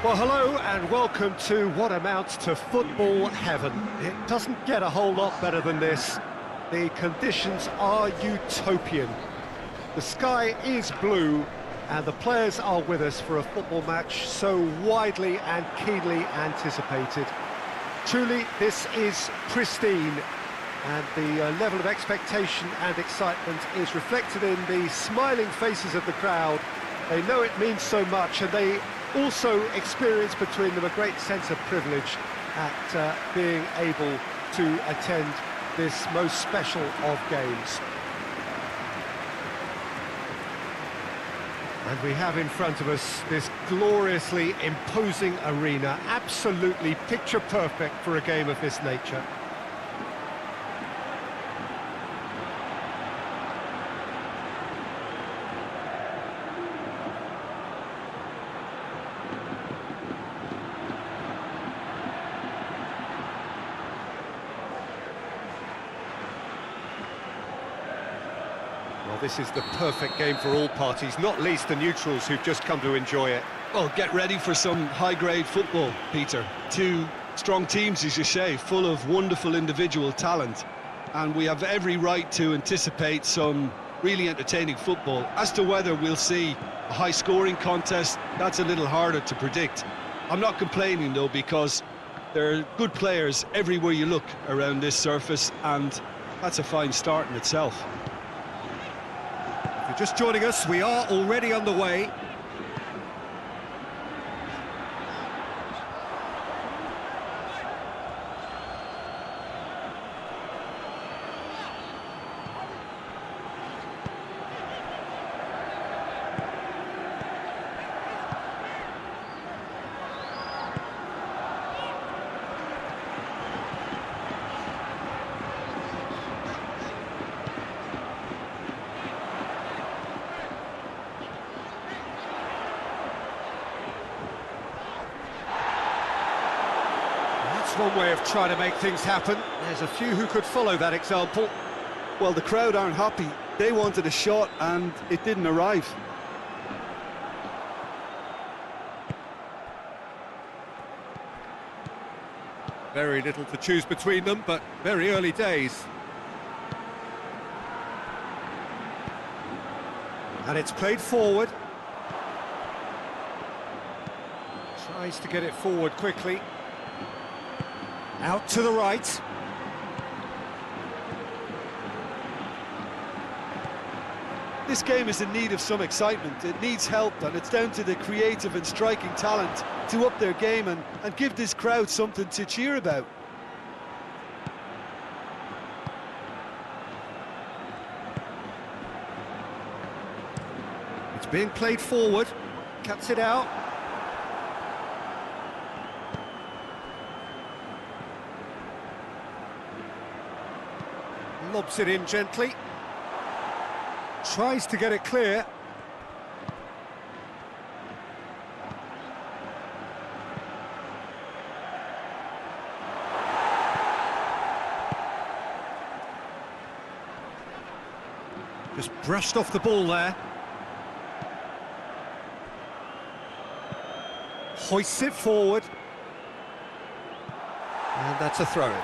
Well, hello and welcome to what amounts to football heaven. It doesn't get a whole lot better than this. The conditions are utopian. The sky is blue and the players are with us for a football match so widely and keenly anticipated. Truly, this is pristine, and the level of expectation and excitement is reflected in the smiling faces of the crowd. They know it means so much, and they also experience between them a great sense of privilege at being able to attend this most special of games. And we have in front of us this gloriously imposing arena, absolutely picture perfect for a game of this nature. Well, this is the perfect game for all parties, not least the neutrals who've just come to enjoy it. Well, get ready for some high-grade football, Peter. Two strong teams, as you say, full of wonderful individual talent. And we have every right to anticipate some really entertaining football. As to whether we'll see a high-scoring contest, that's a little harder to predict. I'm not complaining, though, because there are good players everywhere you look around this surface, and that's a fine start in itself. If you're just joining us, we are already underway. One way of trying to make things happen. There's a few who could follow that example. Well, the crowd aren't happy. They wanted a shot and it didn't arrive. Very little to choose between them, but very early days. And it's played forward. Tries to get it forward quickly. Out to the right. This game is in need of some excitement. It needs help, and it's down to the creative and striking talent to up their game and give this crowd something to cheer about. It's being played forward. Cuts it out. Lobs it in gently. Tries to get it clear. Just brushed off the ball there. Hoists it forward. And that's a throw-in.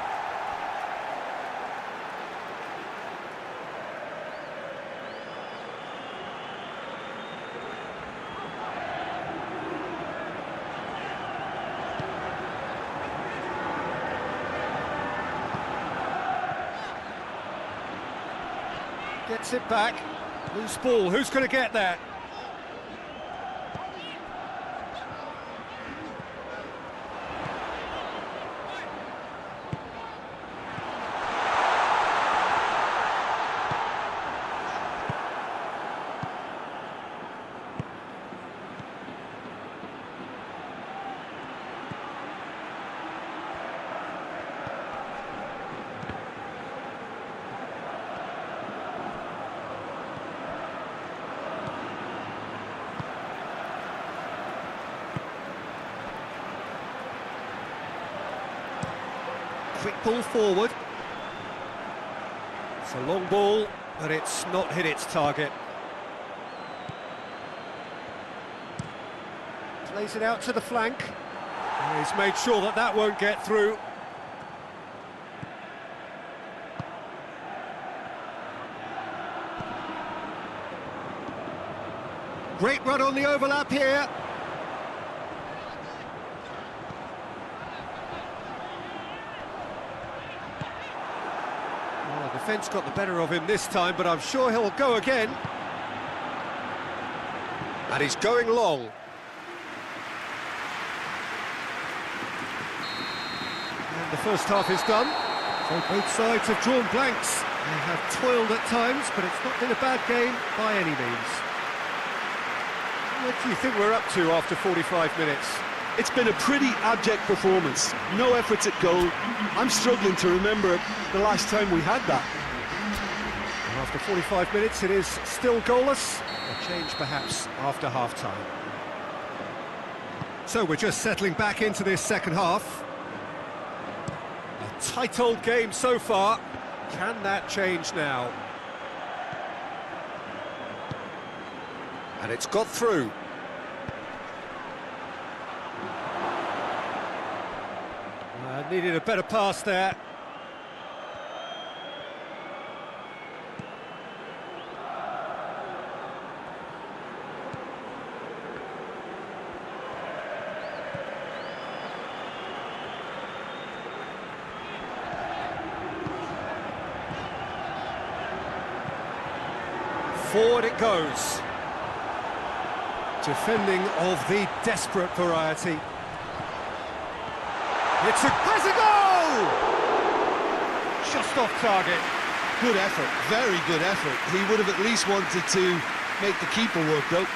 Gets it back. Loose ball. Who's going to get there? Quick ball forward. It's a long ball, but it's not hit its target. Plays it out to the flank. He's made sure that that won't get through. Great run on the overlap here. Well, the defence got the better of him this time, but I'm sure he'll go again. And he's going long. And the first half is done. So both sides have drawn blanks. They have toiled at times, but it's not been a bad game by any means. What do you think we're up to after 45 minutes? It's been a pretty abject performance. No efforts at goal. I'm struggling to remember the last time we had that. And after 45 minutes, it is still goalless. A change perhaps after half-time. So we're just settling back into this second half. A tight old game so far. Can that change now? And it's got through. Needed a better pass there. Forward it goes. Defending of the desperate variety. Has a goal! Just off target. Good effort, very good effort. He would have at least wanted to make the keeper work, though.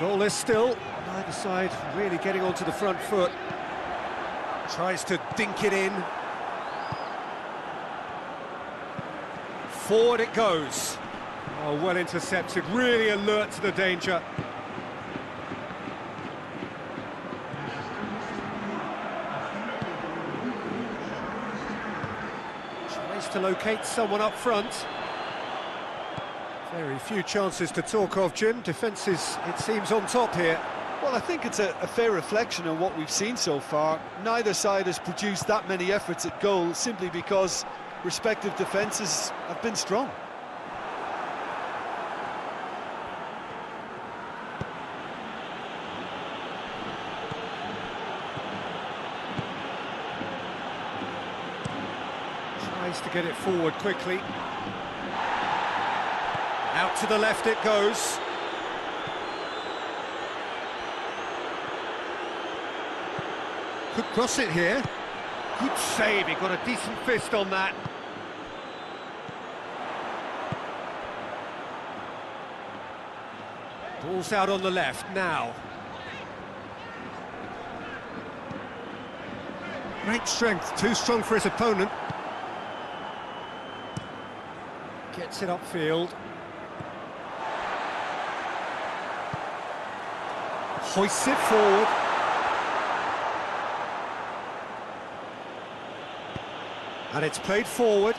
Goalless still, neither side really getting onto the front foot. Tries to dink it in. Forward it goes. Oh, well intercepted, really alert to the danger. Tries to locate someone up front. Very few chances to talk of, Jim. Defence is, it seems, on top here. Well, I think it's a fair reflection on what we've seen so far. Neither side has produced that many efforts at goal simply because respective defences have been strong. Tries to get it forward quickly. Out to the left it goes. Could cross it here. Good save, he got a decent fist on that. Ball's out on the left now. Great strength, too strong for his opponent. Gets it upfield. Hoists it forward. And it's played forward.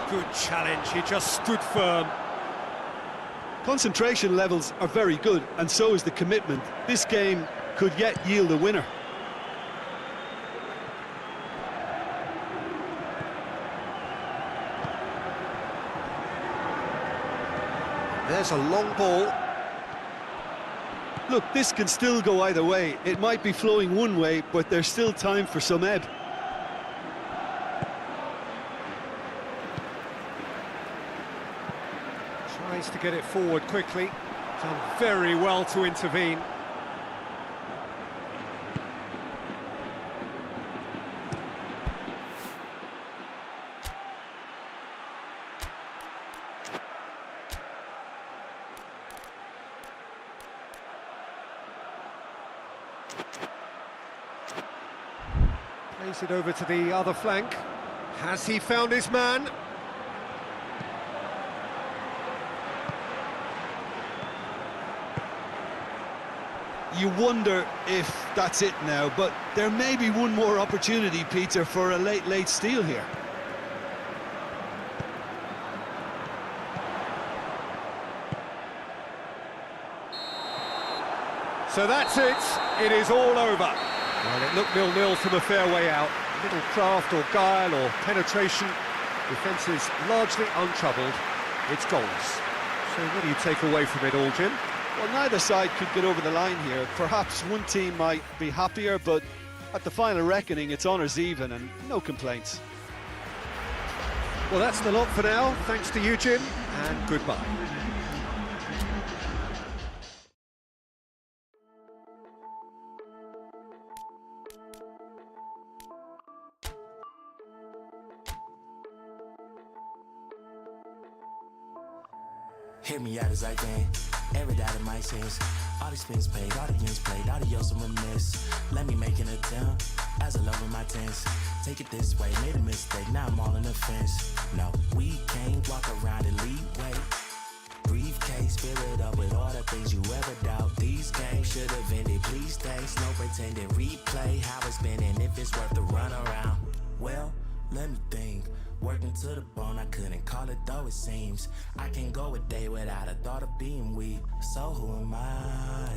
Good challenge, he just stood firm. Concentration levels are very good, and so is the commitment. This game could yet yield a winner. There's a long ball. Look, this can still go either way. It might be flowing one way, but there's still time for some ebb. Tries to get it forward quickly. Done very well to intervene. Plays it over to the other flank. Has he found his man? You wonder if that's it now, but there may be one more opportunity, Peter, for a late steal here. So that's it. It is all over. Well, it looked 0-0 from a fair way out. Little craft or guile or penetration. Defence is largely untroubled. It's goals. So what do you take away from it all, Jim? Well, neither side could get over the line here. Perhaps one team might be happier, but at the final reckoning, it's honours even and no complaints. Well, that's the lot for now. Thanks to you, Jim, and goodbye. Hear me out as I can, every doubt in my sense. All the spins paid, all the games played, all the yells and remiss. Let me make an attempt, as I love in my tens. Take it this way, made a mistake, now I'm all in the fence. No, we can't walk around and lead way. Briefcase, fill it up with all the things you ever doubt. These games should have ended, please thanks. No pretending, replay how it's been and if it's worth the run around. Well, let me think. Working to the bone, I couldn't call it though it seems. I can't go a day without a thought of being weak. So who am I?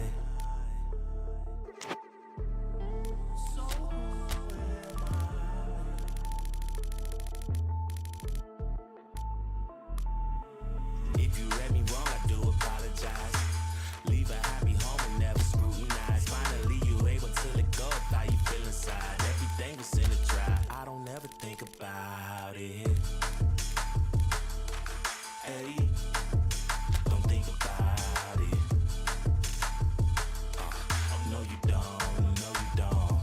If you read me wrong, I do apologize. Leave a happy home and never scrutinize. Finally, you able to let go of how you feel inside. Everything was in a try. I don't ever think about it. Hey, don't think about it. No, you don't. No, you don't.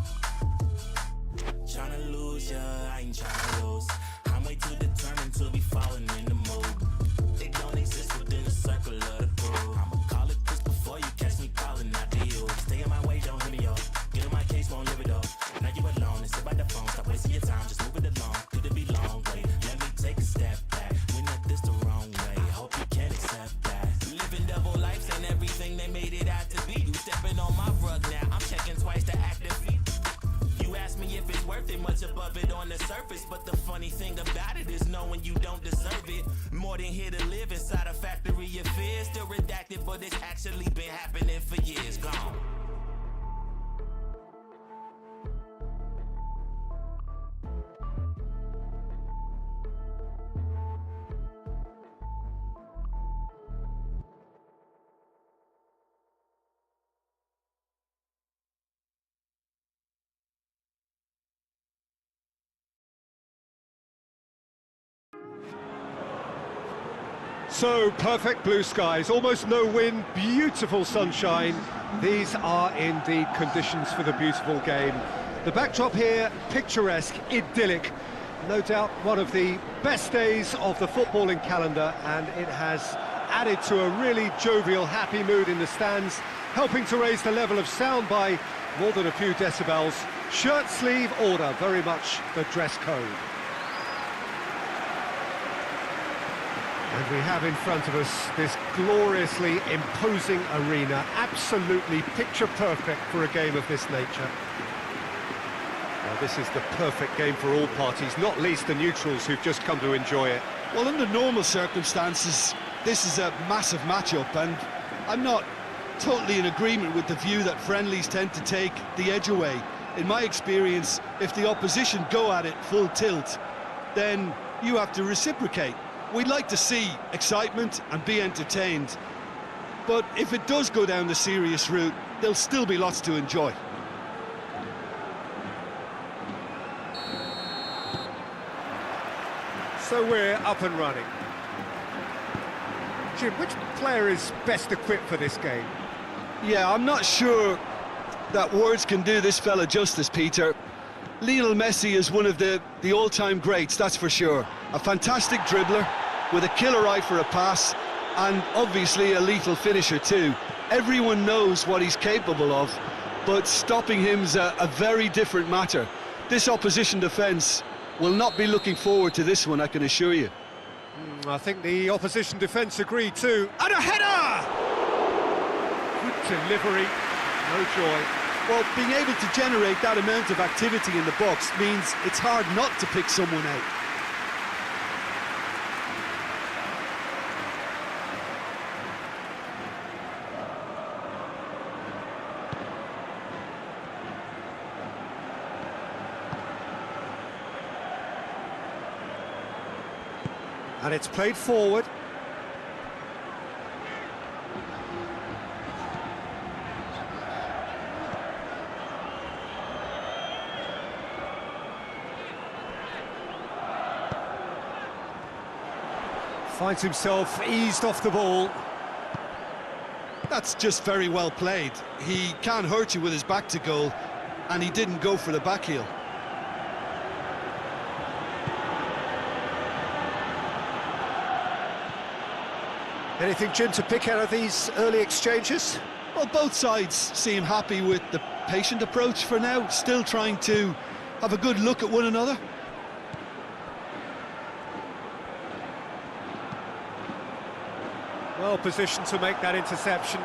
Tryna lose ya, I ain't tryna lose. I'm way too determined to be falling in the mood. It don't exist within the circle of the crew. I'ma call it this before you catch me calling out to you. Stay in my way, don't hit me up. Get in my case, won't live it up. Now you alone and sit by the phone. Stop wasting your time, just move it along. Could it be long? Wait, let me take a step back. We're not this the wrong way. Hope you can accept that. Living double lives ain't everything they made it out to be. You stepping on my rug now. I'm checking twice to actively. You ask me if it's worth it, much above it on the surface. But the funny thing about it is knowing you don't deserve it. More than here to live inside a factory of fear. Still redacted, but it's actually been happening for years. Gone. So, perfect blue skies, almost no wind, beautiful sunshine. These are indeed conditions for the beautiful game. The backdrop here, picturesque, idyllic. No doubt one of the best days of the footballing calendar, and it has added to a really jovial, happy mood in the stands, helping to raise the level of sound by more than a few decibels. Shirt sleeve order, very much the dress code. And we have in front of us this gloriously imposing arena, absolutely picture-perfect for a game of this nature. Well, this is the perfect game for all parties, not least the neutrals who've just come to enjoy it. Well, under normal circumstances, this is a massive matchup, and I'm not totally in agreement with the view that friendlies tend to take the edge away. In my experience, if the opposition go at it full tilt, then you have to reciprocate. We'd like to see excitement and be entertained, but if it does go down the serious route, there'll still be lots to enjoy. So we're up and running. Jim, which player is best equipped for this game? Yeah, I'm not sure that words can do this fella justice, Peter. Lionel Messi is one of the all-time greats, that's for sure. A fantastic dribbler, with a killer eye for a pass, and obviously a lethal finisher too. Everyone knows what he's capable of, but stopping him's a very different matter. This opposition defence will not be looking forward to this one, I can assure you. I think the opposition defence agree too. And a header! Good delivery, no joy. Well, being able to generate that amount of activity in the box means it's hard not to pick someone out. And it's played forward. Finds himself eased off the ball. That's just very well played. He can't hurt you with his back to goal, and he didn't go for the back heel. Anything, Jim, to pick out of these early exchanges? Well, both sides seem happy with the patient approach for now, still trying to have a good look at one another. Well positioned to make that interception.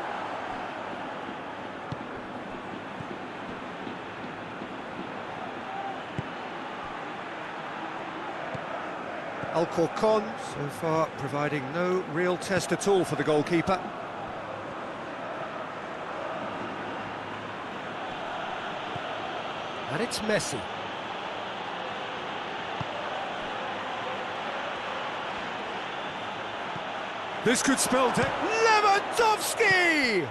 Alcorcon, so far, providing no real test at all for the goalkeeper. And it's Messi. This could spell Lewandowski!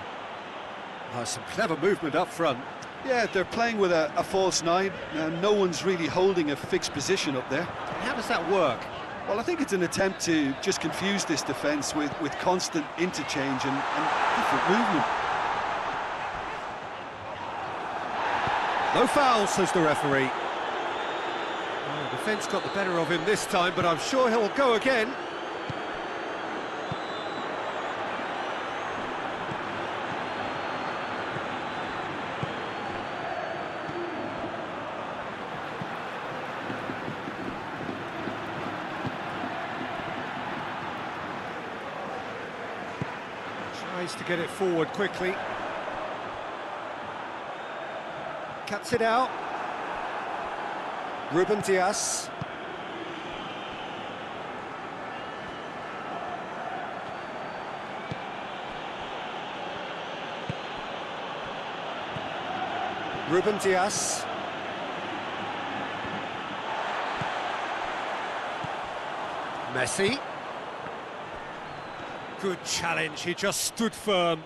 Oh, some clever movement up front. Yeah, they're playing with a false nine, and no one's really holding a fixed position up there. How does that work? Well, I think it's an attempt to just confuse this defence with constant interchange and different movement. No foul, says the referee. Oh, the defence got the better of him this time, but I'm sure he'll go again. Tries to get it forward quickly. Cuts it out. Ruben Dias. Ruben Dias. Messi. Good challenge, he just stood firm.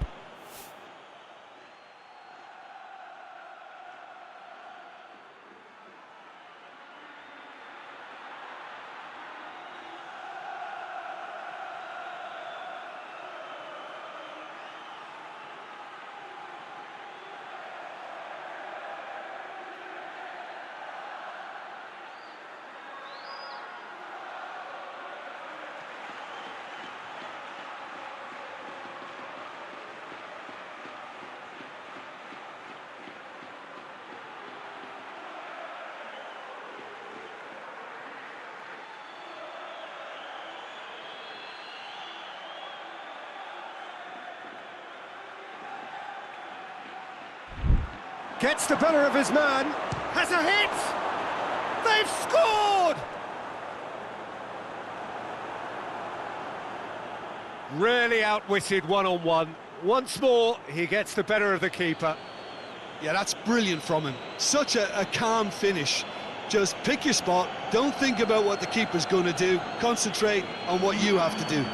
Gets the better of his man, has a hit! They've scored! Really outwitted one-on-one. Once more, he gets the better of the keeper. Yeah, that's brilliant from him. Such a calm finish. Just pick your spot, don't think about what the keeper's going to do, concentrate on what you have to do.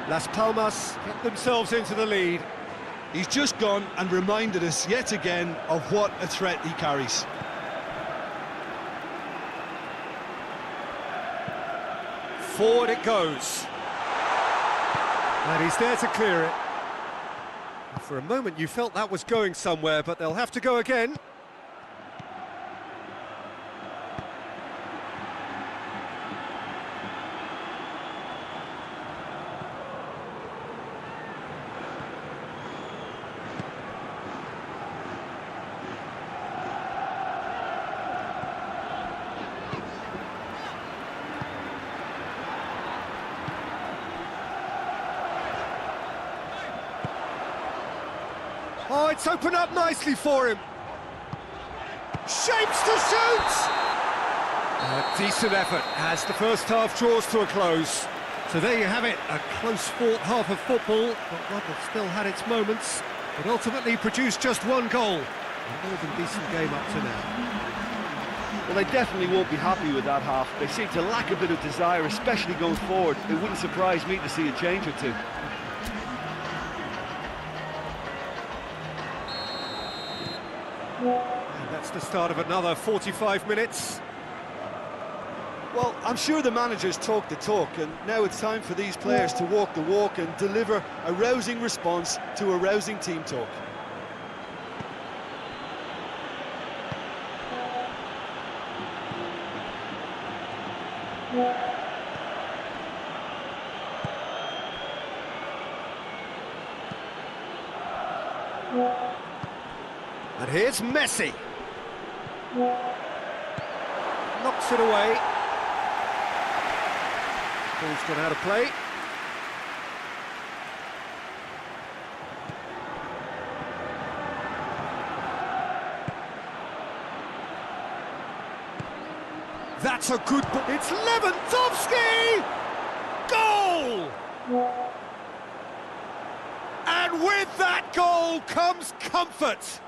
Las Palmas get themselves into the lead. He's just gone and reminded us yet again of what a threat he carries. Forward it goes. And he's there to clear it. For a moment you felt that was going somewhere, but they'll have to go again. Oh, it's opened up nicely for him. Shapes to shoot! A decent effort as the first half draws to a close. So there you have it, a close-fought half of football, but one that still had its moments, but ultimately produced just one goal. A more than decent game up to now. Well, they definitely won't be happy with that half. They seem to lack a bit of desire, especially going forward. It wouldn't surprise me to see a change or two. And that's the start of another 45 minutes. Well, I'm sure the managers talk the talk, and now it's time for these players to walk the walk and deliver a rousing response to a rousing team talk. And here's Messi. Knocks it away. Ball's gone out of play. That's a good ball. It's Lewandowski! Goal! And with that goal comes comfort.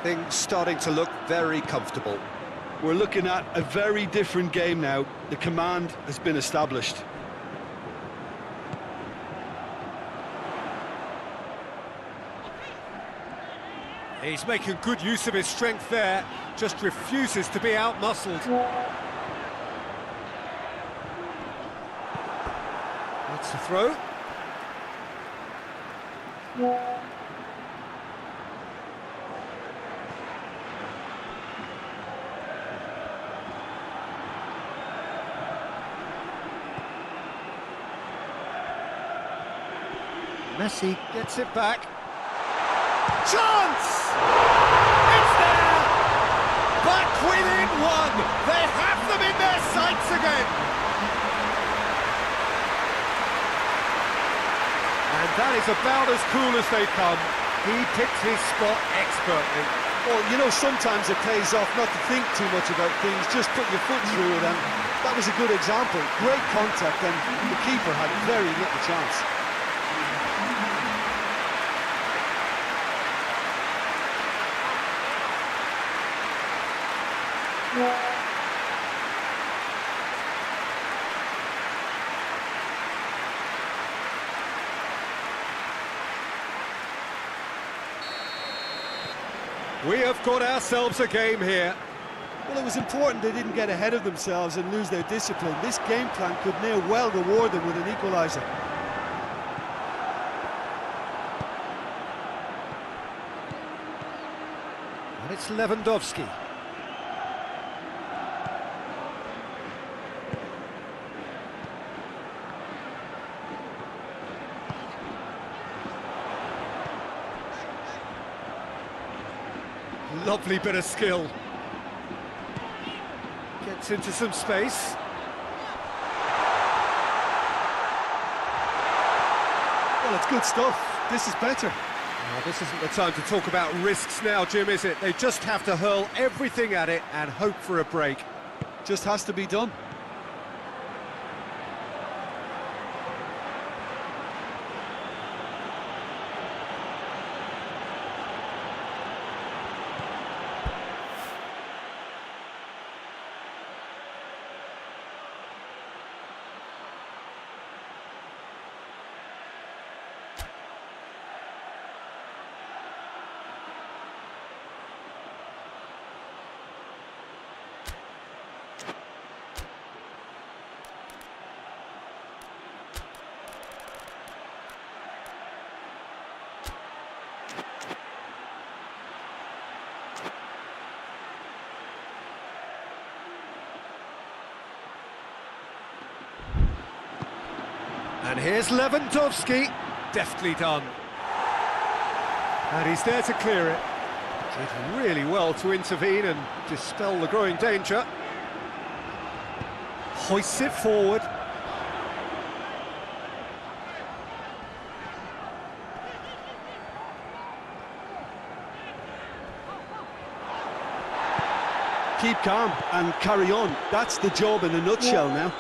Things starting to look very comfortable. We're looking at a very different game now. The command has been established. He's making good use of his strength there, just refuses to be out-muscled. That's the throw. Messi gets it back. Chance! It's there! Back within one! They have them in their sights again! And that is about as cool as they come. He picked his spot expertly. Well, you know, sometimes it pays off not to think too much about things, just put your foot through it, and that was a good example. Great contact, and the keeper had very little chance. We have got ourselves a game here. Well, it was important they didn't get ahead of themselves and lose their discipline. This game plan could now well reward them with an equaliser. And it's Lewandowski. Lovely bit of skill. Gets into some space. Well, it's good stuff. This is better. Now, this isn't the time to talk about risks now, Jim, is it? They just have to hurl everything at it and hope for a break. Just has to be done. And here's Lewandowski, deftly done. And he's there to clear it. Did really well to intervene and dispel the growing danger. Hoists it forward. Keep calm and carry on. That's the job in a nutshell now.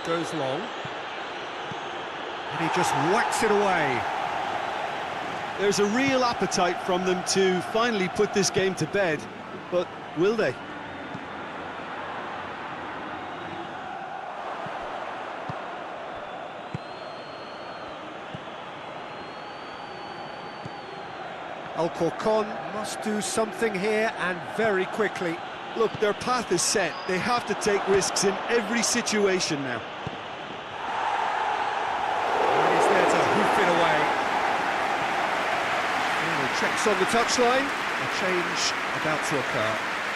Goes long. And he just whacks it away. There's a real appetite from them to finally put this game to bed, but will they? Alcorcon must do something here, and very quickly. Look, their path is set. They have to take risks in every situation now. And he's there to hoof it away. And he checks on the touchline. A change about to occur.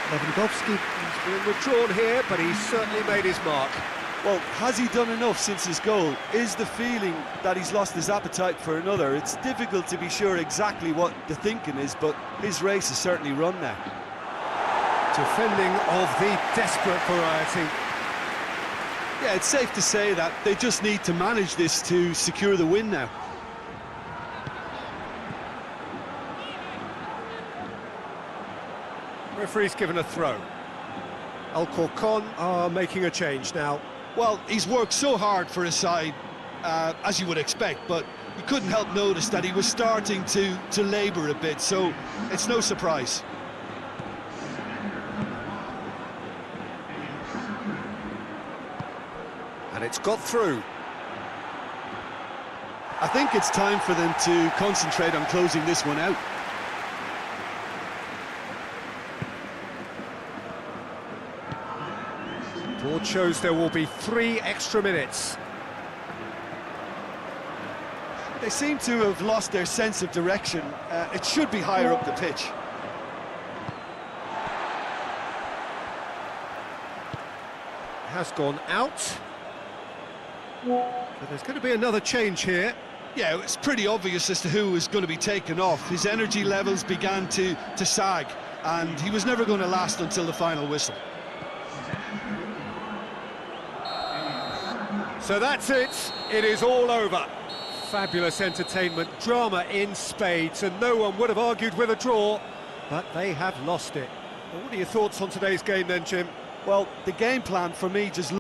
Lewandowski has been withdrawn here, but he's certainly made his mark. Well, has he done enough since his goal? Is the feeling that he's lost his appetite for another? It's difficult to be sure exactly what the thinking is, but his race is certainly run now. Defending of the desperate variety. Yeah, it's safe to say that they just need to manage this to secure the win now. Referee's given a throw. Alcorcon are making a change now. Well, he's worked so hard for his side, as you would expect, but you couldn't help notice that he was starting to labour a bit, so it's no surprise. And it's got through. I think it's time for them to concentrate on closing this one out. Board shows there will be 3 extra minutes. They seem to have lost their sense of direction. It should be higher up the pitch. Has gone out. So there's going to be another change here. Yeah, it's pretty obvious as to who was going to be taken off. His energy levels began to sag, and he was never going to last until the final whistle. So that's it. It is all over. Fabulous entertainment, drama in spades, and no one would have argued with a draw, but they have lost it. What are your thoughts on today's game then, Jim? Well, the game plan for me just